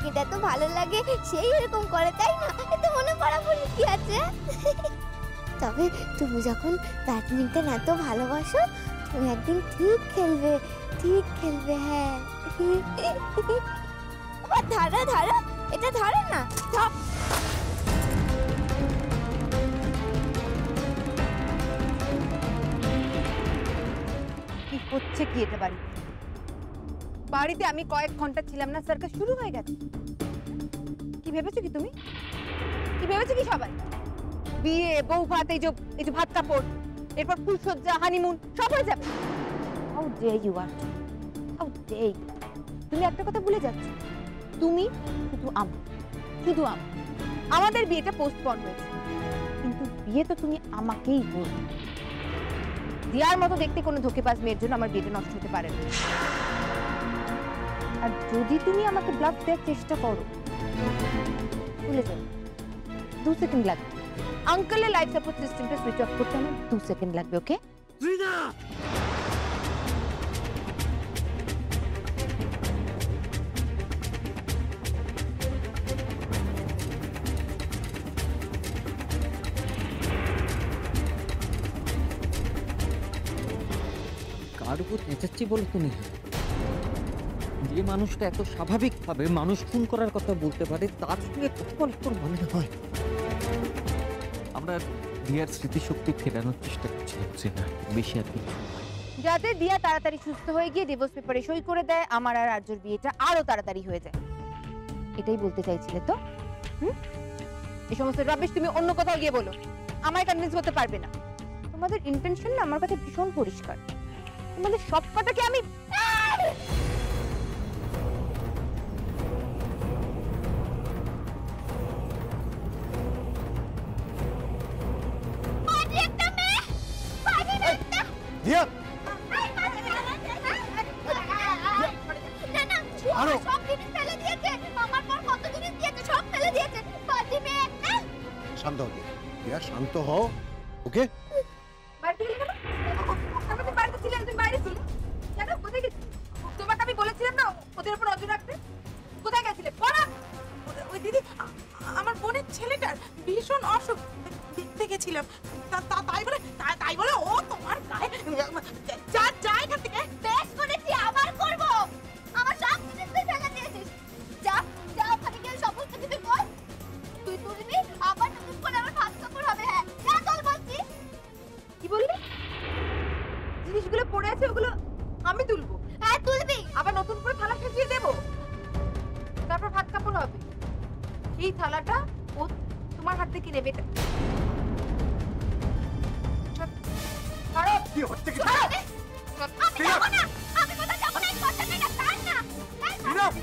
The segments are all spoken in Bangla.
যাকে এত ভালো লাগে সেই এরকম করে, তাই না? এতে মনে পড়া বলে কি আছে? তবে তুমি যখন ব্যাডমিন্টন এত ভালোবাসো, তুমি একদিন ঠিক খেলবে, ঠিক খেলবে। হ্যাঁ ধরো ধরো, এটা ধরো না। কি হচ্ছে কি এটা? বাড়িতে আমি কয়েক ঘন্টা ছিলাম না, সার্কাস শুরু হয়ে গেছে। কি ভেবেছো কি তুমি? কি ভেবেছো কি সবাই? বিয়ে, বউ ভাত, এই যে ভাত কাপড়, এরপর ফুলসজ্জা, হানিমুন সব হয়ে যাবে। How dare you are, how dare. তুমি একটা কথা ভুলে যাচ্ছ, তুমি শুধু আমাদের বিয়েটা পোস্টপন হয়েছে, কিন্তু বিয়ে তো তুমি আমাকেই বলবে। দিয়ার মতো দেখতে কোনো ধোকেবাজ মেয়ের জন্য আমার বিয়েটা নষ্ট হতে পারে না। আর যদি তুমি আমাকে ব্লাফ দেওয়ার চেষ্টা করো, ভুলে যাও, 2 সেকেন্ড লাগবে। আঙ্কেলের লাইফ সাপোর্ট সিস্টেমটা সুইচ অফ করতে আমার 2 সেকেন্ড লাগবে, ওকে? কার উপর চেঁচাচ্ছি বলো তুমি? যে মানুষটা এত স্বাভাবিকভাবে মানুষ খুন করার কথা বলতে পারে, তার সঙ্গে কথা বলে তোর মনে হয়? আমরা দিয়ার স্মৃতিশক্তি ফেরানোর চেষ্টা করছি না, বেশি আর কিছু। যাতে দিয়া তাড়াতাড়ি সুস্থ হয়ে গিয়ে ডিভোর্স পেপারে সই করে দেয়, আমার আর আর্যর বিয়েটা আরো তাড়াতাড়ি হয়ে যায়, এটাই বলতে চাইছিলে তো? এই সমস্ত রাবিশ তুমি অন্য কোথাও গিয়ে বলো, আমায় কনভিন্স করতে পারবে না। তোমাদের ইন্টেনশন না আমার কাছে ভীষণ পরিষ্কার। তোমাদের সব কটাকে আমি দিয়া শান্ত হও, দিয়া শান্ত হও, ওকে? তোমাকে আমি বলেছিলাম না ওদের উপর নজর রাখতে? কোথায় গেছিলে? ওই দিদি, আমার বোনের ছেলেটার ভীষণ অসুখ, দেখতে গেছিলাম। তাই বলে ও তোমার গায়ে যা এখান থেকে। বেশ করেছি, আবার করব। আমার সব কিছু তুই ফেলে দিয়েছিস। যা যা, ওখানে গিয়ে সমস্ত কিছু কর। তুই তুলবি, আবার নতুন করে আমার ভাত কাপড় হবে। হ্যাঁ যা, চল বলছি। কি বললি? জিনিসগুলো পড়ে আছে ওগুলো আমি তুলবো? হ্যাঁ তুলবি। আবার নতুন করে থালা সাজিয়ে দেবো, তারপর ভাত কাপড় হবে। এই থালাটা ও তোমার হাত থেকে নেবে। কি হচ্ছে কি? আমি যাব না, আমি কোথাও যাব না। এই কথা না, ছাড় না। ছাড়ো ওকে।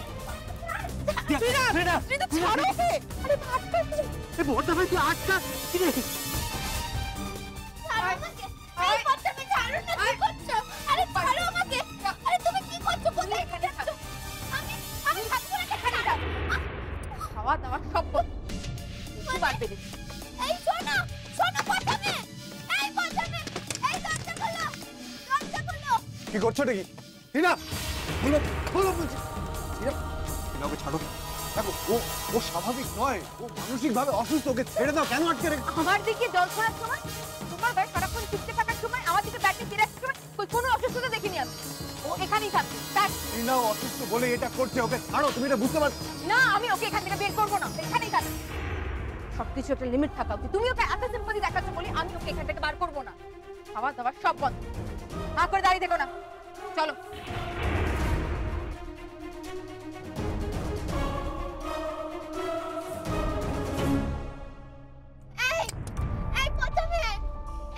আরে ভাতটা কি? এই বড়টা ভাই তুই আটকা কি রে? ছাড়ো আমাকে। এই কথা না, ছাড়ো না। কি করছো? আরে ছাড়ো আমাকে। আরে তুমি কি করছো? কোথায় যাচ্ছ? আমি থাকবো না এখানে। খাওয়া দাওয়া সব কিছু বাড়বে। এই শোনো, শোনো কথা নে। এই কথা নে। এই দরজা খোলো, দরজা খোলো। কি করছো নাকি? হিনা খোলো, খোলো বলছি। হিনা, হিনাকে ছাড়ো। দেখো ও স্বাভাবিক নয়, ও মানসিকভাবে অসুস্থ, ওকে ছেড়ে দাও। কেন আটকে রেখে? আমার দিকে জল ছড়ার সময়, তোমার গায়ে সারাক্ষণ চুপতে থাকার সময়, আমার দিকে ব্যাটে ফিরে আসার সময় কোনো অসুস্থতা দেখিনি আমি। ও এখানেই থাকবে। হিনা অসুস্থ বলে এটা করছে, ওকে ছাড়ো। তুমি এটা বুঝতে পারছো না? আমি ওকে এখান থেকে বের করবো না, এখানেই থাকবে। সবকিছু একটা লিমিট থাকা উচিত। তুমি ওকে এত সিম্পলি দেখাচ্ছ বলে আমি ওকে এখান থেকে বার করবো না। খাওয়া দাওয়া সব বন্ধ। না করে দাঁড়িয়ে দেখো না, চলো। এই প্রথমে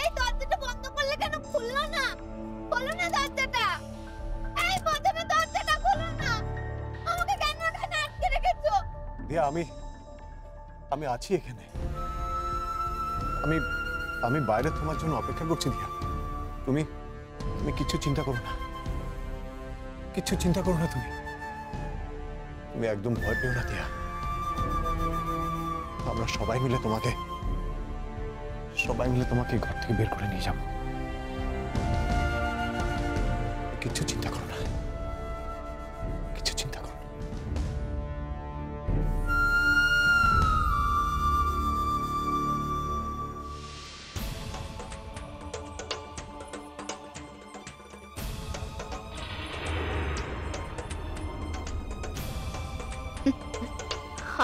এই দরজাটা বন্ধ করলে কেন? খুললো না, খোলো না দরজাটা। এই প্রথমে দরজাটা খোলো না। আমাকে কেন এখানে আটকে রেখেছো? দিয়া, আমি আছি এখানে। আমি বাইরে তোমার জন্য অপেক্ষা করছি। দিয়া, তুমি কিছু চিন্তা করো না, কিছু চিন্তা করো না। তুমি একদম ভয় পেও না দিয়া। আমরা সবাই মিলে তোমাকে ঘর থেকে বের করে নিয়ে যাব। কিছু চিন্তা করো না, কিছু চিন্তা করো না।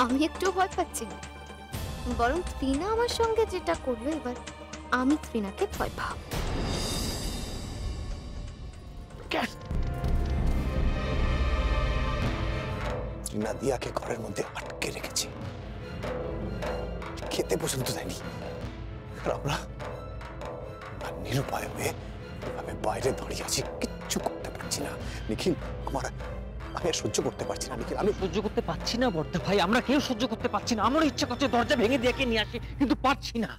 আমি একটু ভয় পাচ্ছি না, বরং ত্রিনা আমার সঙ্গে যেটা করবে এবার আমি ত্রিনাকে ভয় পাবো। নাদিয়াকে ঘরের মধ্যে আটকে রেখেছি, খেতে পর্যন্ত দেয়নি। আর আমরা নিরুপায় হয়ে আমি বাইরে দাঁড়িয়ে আছি, কিচ্ছু করতে পারছি না। নিখিল, আমি আর সহ্য করতে পারছি না নিখিল, আমি সহ্য করতে পারছি না বর্দা ভাই, আমরা কেউ সহ্য করতে পারছি না। আমার ইচ্ছা করছে দরজা ভেঙে দিয়ে নিয়ে আসি, কিন্তু পারছি না।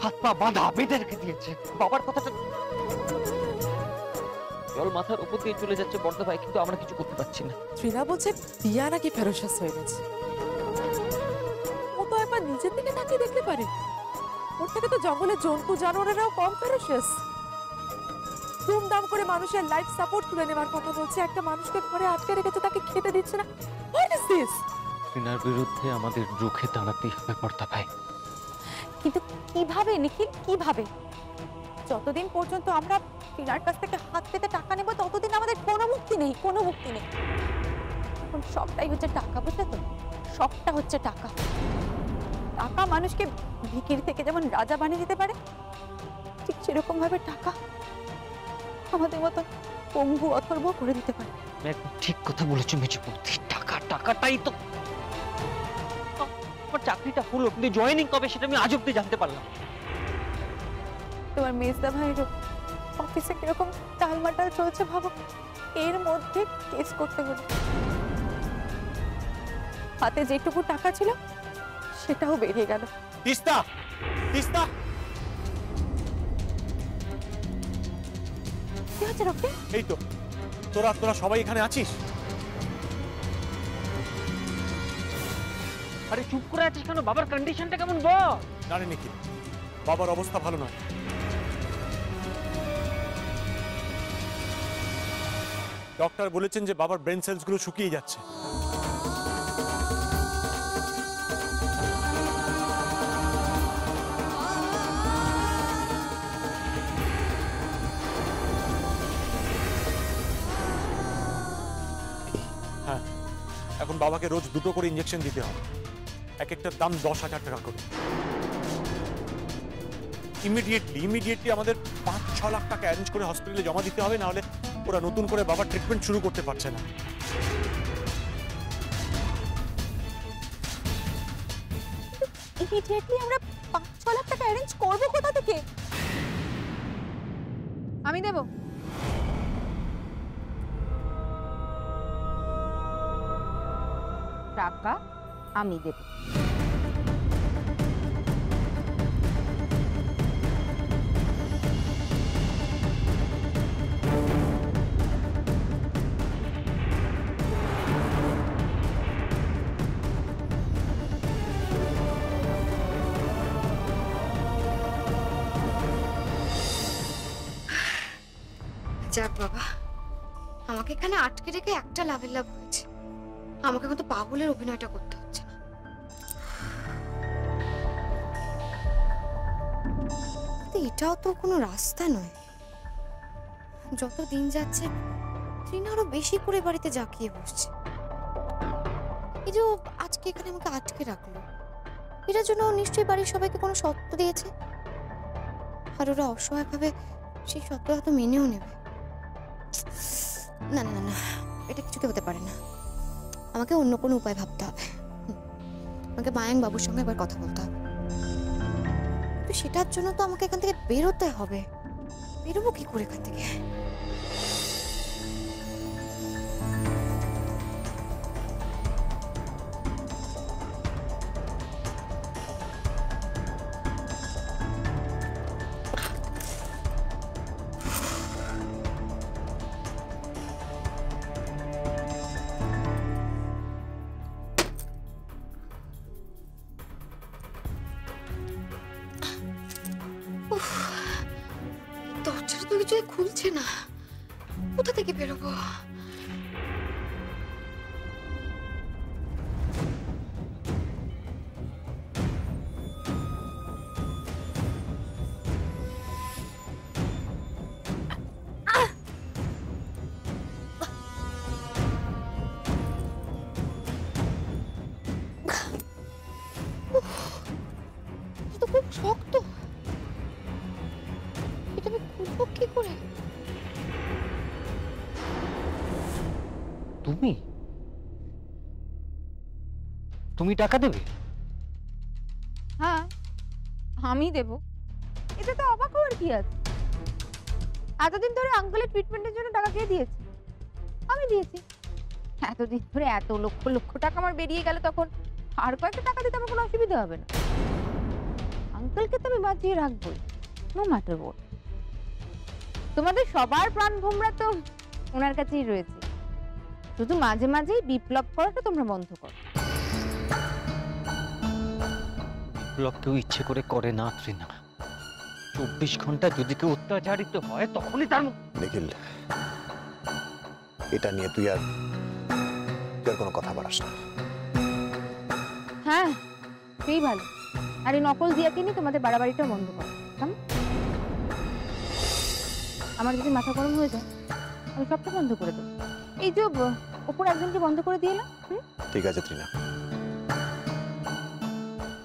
হাত পা বাঁধা বেঁধে রেখে দিয়েছে। বাবার কথাটা জল মাথার উপর দিয়ে চলে যাচ্ছে বর্দা ভাই, কিন্তু আমরা কিছু করতে পারছি না। ত্রিনা বলছে দিয়া নাকি ফেরোসাস হয়ে গেছে। ও তো একবার নিজের দিকে তাকিয়ে দেখতে পারে, ওর থেকে তো জঙ্গলের জন্তু জানোয়ারেরাও কম ফেরোসাস। দুমদাম করে মানুষের লাইফ সাপোর্ট তুলে নেওয়ার কথা বলছে, একটা মানুষকে ঘরে আটকে রেখেছে, তাকে খেতে দিচ্ছে না। What is this? ত্রিনার বিরুদ্ধে আমাদের রুখে দাঁড়াতেই হবে বর্দা ভাই। কিন্তু কিভাবে নিখিল, কিভাবে? যতদিন পর্যন্ত আমরা ত্রিনার কাছ থেকে হাত পেতে টাকা নেব ততদিন আমাদের কোনো মুক্তি নেই, কোনো মুক্তি নেই। এখন সবটাই হচ্ছে টাকা, বুঝলে তো? সবটা হচ্ছে টাকা। টাকা মানুষকে ভিখিরি থেকে যেমন রাজা বানিয়ে দিতে পারে, ঠিক সেরকম ভাবে টাকা আমাদের মতো পঙ্গু অথর্ব করে দিতে পারে। একদম ঠিক কথা বলেছো মেজে বৌদি, টাকাটাই তো। আমার চাকরিটা হলো, কিন্তু জয়েনিং কবে সেটা আমি আজ অব্দি জানতে পারলাম। তোমার মেজদা ভাইয়ের অফিসে কিরকম টালমাটাল চলছে ভাবো, এর মধ্যে কেস করতে হলো। হাতে যেটুকু টাকা ছিল সেটাও বেরিয়ে গেল। তিস্তা, তিস্তা, কি হচ্ছে রক্তে? এই তো তোরা সবাই এখানে আছিস? আরে চুপ করে আছিস কেন? বাবার কন্ডিশনটা কেমন বল? জানি নাকি বাবার অবস্থা ভালো নয়। ডক্টর বলেছেন যে বাবার ব্রেন সেলস গুলো শুকিয়ে যাচ্ছে। হ্যাঁ, এখন বাবাকে রোজ 2টো করে ইঞ্জেকশন দিতে হবে, এক একটার দাম 10,000 টাকা করে। ইমিডিয়েটলি আমাদের 5-6 লাখ টাকা অ্যারেঞ্জ করে হসপিটালে জমা দিতে হবে, নাহলে ওরা নতুন করে বাবার ট্রিটমেন্ট শুরু করতে পারছে না। ইমিডিয়েটলি আমরা 5-6 লাখ টাকা অ্যারেঞ্জ করব কোথা থেকে? আমি দেব। টাকা আমি দেব। যাক বাবা, আমাকে এখানে আটকে রেখে একটা লাভের লাভ হয়েছে। আমাকে কিন্তু পাগলের অভিনয়টা করতে হচ্ছে না। এটাও তো কোনো রাস্তা নয়। যত দিন যাচ্ছে ত্রিনা আরো বেশি করে বাড়িতে জাঁকিয়ে বসছে। এই যে আজকে এখানে আমাকে আটকে রাখলো, এটার জন্য নিশ্চয়ই বাড়ির সবাইকে কোনো শর্ত দিয়েছে, আর ওরা অসহায়ভাবে সেই শর্তটা তো মেনেও নেবে। না না না, এটা কিছুতে হতে পারে না। আমাকে অন্য কোনো উপায় ভাবতে হবে। আমাকে মায়াং বাবুর সঙ্গে একবার কথা বলতে হবে। তো সেটার জন্য তো আমাকে এখান থেকে বেরোতে হবে। বেরোবো কি করে এখান থেকে? দরজাটা তো কিছুই খুলছে না, কোথা থেকে বেরোবো? শক্ত, এটা আমি খুলবো কি করে? তুমি তুমি টাকা দেবে? হ্যাঁ আমি দেব, এটা তো অবাক হওয়ার কি আছে? এতদিন ধরে আঙ্কেলের ট্রিটমেন্টের জন্য টাকা কে দিয়েছে? আমি দিয়েছি। এতদিন ধরে এত লক্ষ লক্ষ টাকা আমার বেরিয়ে গেল, তখন আর কয়েকটা টাকা দিতে আমার কোনো অসুবিধা হবে না। আঙ্কেলকে তো আমি বাঁচিয়ে রাখবোই, নো ম্যাটার হোয়াট। তোমাদের সবার প্রাণ ভোমরা তো ওনার কাছেই রয়েছে, শুধু মাঝে মাঝেই বিপ্লব করাটা তোমরা বন্ধ করো। বিপ্লব কেউ ইচ্ছে করে করে না তৃণা। 24 ঘন্টা যদি কেউ অত্যাচারিত হয় তখনই তার নিখিল, এটা নিয়ে তুই আর কোনো কথা বাড়াস না। হ্যাঁ সেই ভালো, আর এই নকল দিয়াকে নিয়ে তোমাদের বাড়াবাড়িটা বন্ধ করো। আমার যদি মাথা গরম হয়ে যায় আমি সবটা বন্ধ করে দেবো। এই যে ওপর একজনকে বন্ধ করে দিয়ে এলাম। ঠিক আছে তৃণা,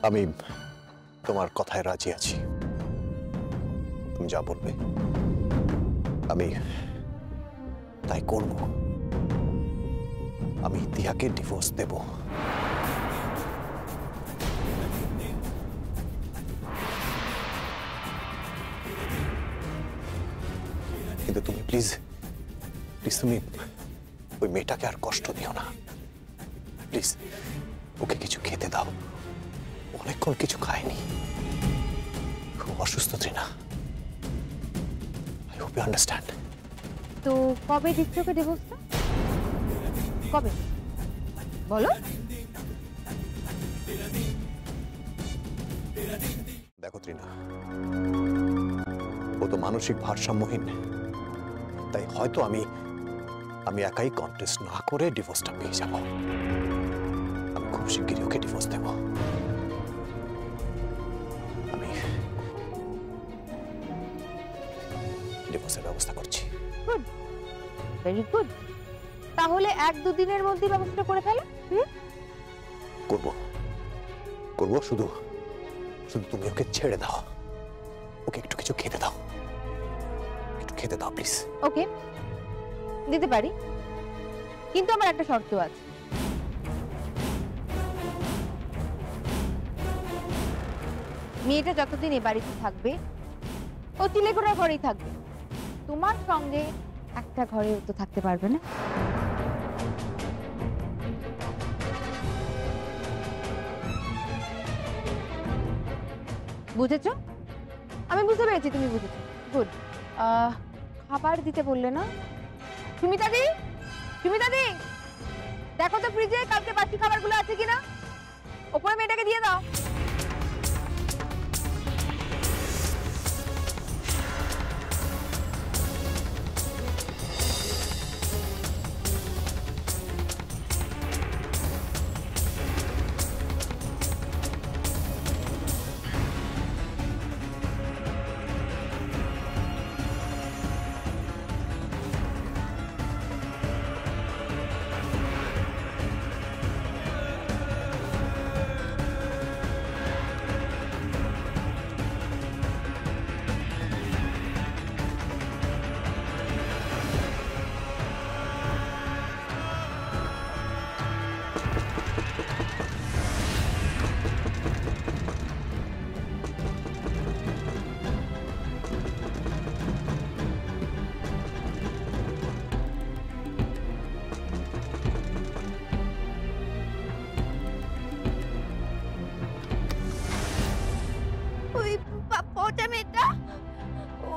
আমি তোমার কথায় রাজি আছি। তুমি যা বলবে আমি তাই করব। আমি দিয়াকে ডিভোর্স দেব। কিন্তু তুমি প্লিজ প্লিজ তুমি ওই মেয়েটাকে আর কষ্ট দিও না প্লিজ। ওকে কিছু খেতে দাও, অনেকক্ষণ কিছু খায়নি, খুব অসুস্থ Trina. I hope you understand. তো কবে দিচ্ছ ওকে ডিভোর্সটা? কবে বলো? দেখো তৃণা, ও তো মানসিক ভারসাম্যহীন, তাই হয়তো আমি একাই কন্টেস্ট না করে ডিভোর্সটা পেয়ে যাব। আমি খুব শিগগিরই ওকে ডিভোর্স দেব। আমি ডিভোর্সের ব্যবস্থা করছি। Good, very good. তাহলে 1-2 দিনের মধ্যে ব্যবস্থা করে ফেলো। করব করব, শুধু শুধু তুমি ওকে ছেড়ে দাও, ওকে একটু কিছু খেতে দাও, একটু খেতে দাও প্লিজ। ওকে দিতে পারি, কিন্তু আমার একটা শর্ত আছে। মেয়েটা যতদিন এ বাড়িতে থাকবে ও তিলেগোড়ার ঘরেই থাকবে, তোমার সঙ্গে একটা ঘরেও তো থাকতে পারবে না। বুঝেছ? আমি বুঝতে পেরেছি তুমি বুঝেছো। গুড। খাবার দিতে বললে না? সুমিতা দি, সুমিতা দি, দেখো তো ফ্রিজে কালকে বাকি খাবারগুলো আছে কিনা, ওপরে মেয়েটাকে দিয়ে দাও।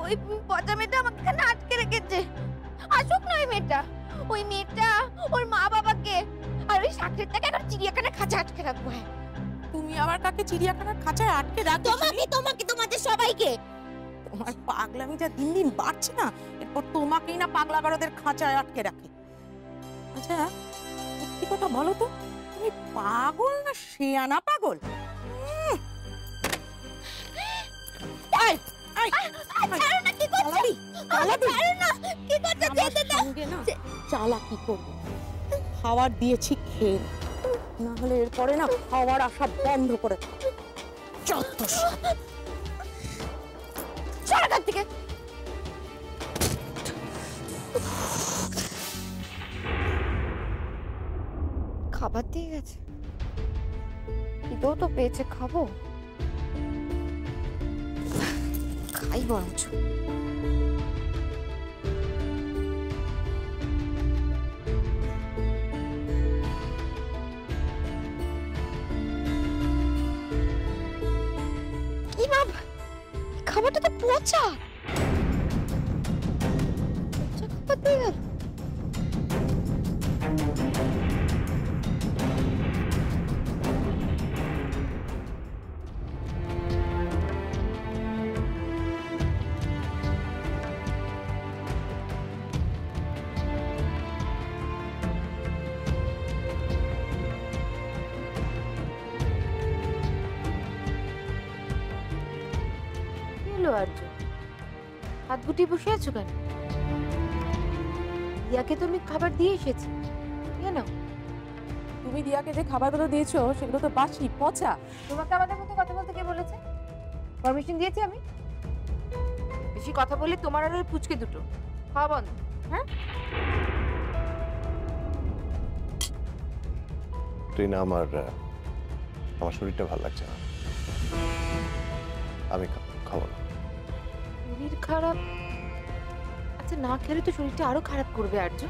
ওই পচা মেয়েটা আমাকে এখানে আটকে রেখেছে। আসুক না ওই মেয়েটা, ওই মেয়েটা ওর মা বাবাকে আর ওই সাকরেরটাকে এখন চিড়িয়াখানার খাঁচা আটকে রাখবো। হ্যাঁ, তুমি আবার কাকে চিড়িয়াখানার খাঁচায় আটকে রাখছো? তোমাকে তোমাদের সবাইকে। তোমার পাগলামি যা দিন দিন বাড়ছে না, এরপর তোমাকেই না পাগলাগারদের খাঁচায় আটকে রাখে। আচ্ছা সত্যি কথা বলো তো, তুমি পাগল না শেয়ানা পাগল? চালাকি করবো, খাবার দিয়েছি খেয়ে, না হলে এরপরে না খাওয়ার আসা বন্ধ করে। খাবার দিয়ে গেছে, এটাও তো পেয়েছে, খাবো, খাই বরঞ্চ। কি বাবা, খাবারটা তো পচা, খাবার দিয়ে গেল। আর্য, হাত গুটিয়ে বসে আছো কেন? ইয়াকে তুমি খাবার দিয়ে এসেছি, কেন? তুমি দিয়াকে যে খাবারগুলো দিয়েছো সেগুলো তো বাসি, পচা। তোমাকে আমাদের মতো কথা বলতে কে বলেছে? পারমিশন দিয়েছি আমি? বেশি কথা বললে তোমার আর ওই পুচকে দুটো খাওয়া বন্ধ। হ্যাঁ, রিনা, আমার শরীরটা ভালো লাগছে না, আমি খাবো না। শরীর খারাপ? আচ্ছা, না খেলে তো শরীরটা আরো খারাপ করবে আর্য।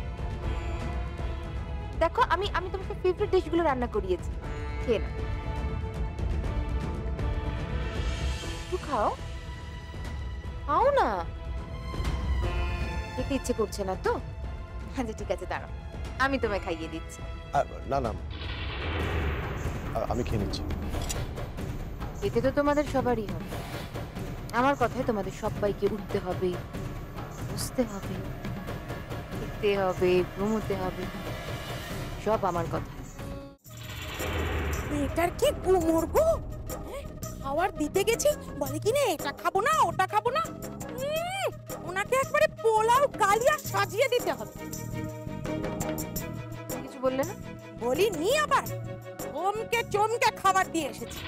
দেখো, আমি তোমাকে ফেভারিট ডিশগুলো রান্না করিয়েছি, খেয়ে নাও। একটু খাও, খাও না। খেতে ইচ্ছে করছে না তো? আচ্ছা ঠিক আছে, দাঁড়াও, আমি তোমায় খাইয়ে দিচ্ছি। না না, আমি খেয়ে নিচ্ছি। এতে তো তোমাদের সবারই হবে। আমার কথায় তোমাদের সবাইকে উঠতে হবে, বসতে হবে, খেতে হবে, ঘুমোতে হবে, সব আমার কথা। এটার কি গুমর গো, খাওয়ার দিতে গেছি বলে কি না এটা খাবো না ওটা খাবো না। ওনাকে একবারে পোলাও কালিয়া সাজিয়ে দিতে হবে। কিছু বললে না? বলি নি, আবার চমকে চমকে খাবার দিয়ে এসেছি।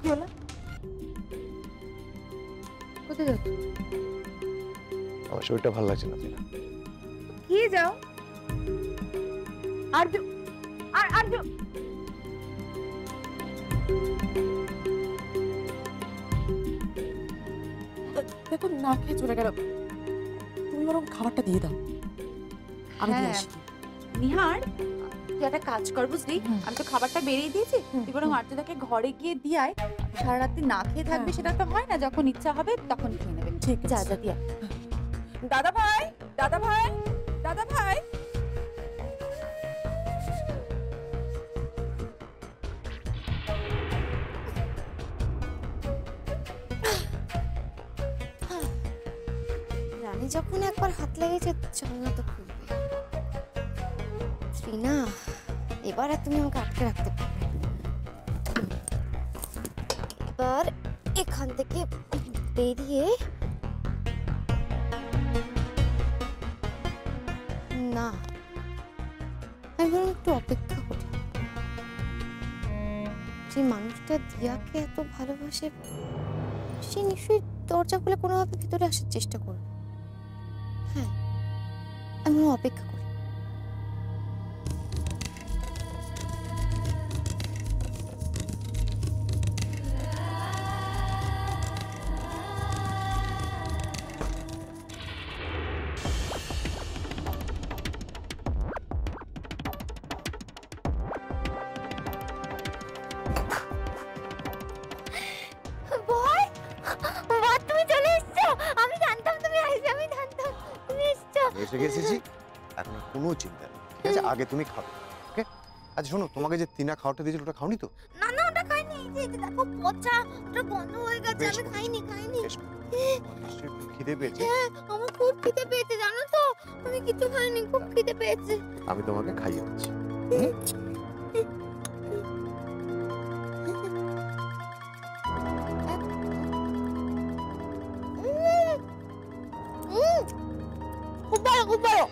কি হলো? কোথায় যাচ্ছ? আমার শরীরটা ভালো লাগছে না, রিনা। খেয়ে যাও। আর্য, আর্য, দেখো না খেয়ে চলে গেল, তুমি বরং খাবারটা দিয়ে দাও, আমি দিয়ে হ্যাঁ। আসি। নিহার, তুই একটা কাজ কর বুঝলি, আমি তো খাবারটা বেরিয়ে দিয়েছি, তুই বরং আর্যদাকে ঘরে গিয়ে দিয়ায়। সারা রাত্রি না খেয়ে থাকবে সেটা তো হয় না, যখন ইচ্ছা হবে তখন খেয়ে নেবে। ঠিক যা আছে। যা দিয়া। দাদা ভাই, দাদা ভাই, দাদা ভাই। রানী যখন একবার হাত লেগেছে জানলা তো খুলবে। রিনা, এবার আর তুমি আমাকে আটকে রাখতে পারবে না। এবার এখান থেকে বেরিয়ে, না, আমি বরং একটু অপেক্ষা করি। যে মানুষটা দিয়াকে এত ভালোবাসে সে নিশ্চয়ই দরজা খুলে কোনোভাবে ভিতরে আসার চেষ্টা করবে। হ্যাঁ, আমি অপেক্ষা করি। তুমি চলে এসছো, আমি জানতাম তুমি আসবে, আমি জানতাম তুমি এসছো। এসে গেছি, এখন কোনো চিন্তা নেই, ঠিক আছে? আগে তুমি খাবে, আচ্ছা শোনো, তোমাকে যে তিনা খাওয়াটা দিয়েছিল ওটা খাওনি তো? না না ওটা খাইনি, এই যে দেখো পচা, ওটা বন্ধ হয়ে গেছে, বেশ আমি খাইনি খাইনি। বেশ, তোমার নিশ্চয়ই খুব খিদে পেয়েছে। হ্যাঁ আমার খুব খিদে পেয়েছে জানো তো, আমি কিছু খাইনি, খুব খিদে পেয়েছে। আমি তোমাকে খাইয়ে দিচ্ছি। খুব ভালো খুব ভালো।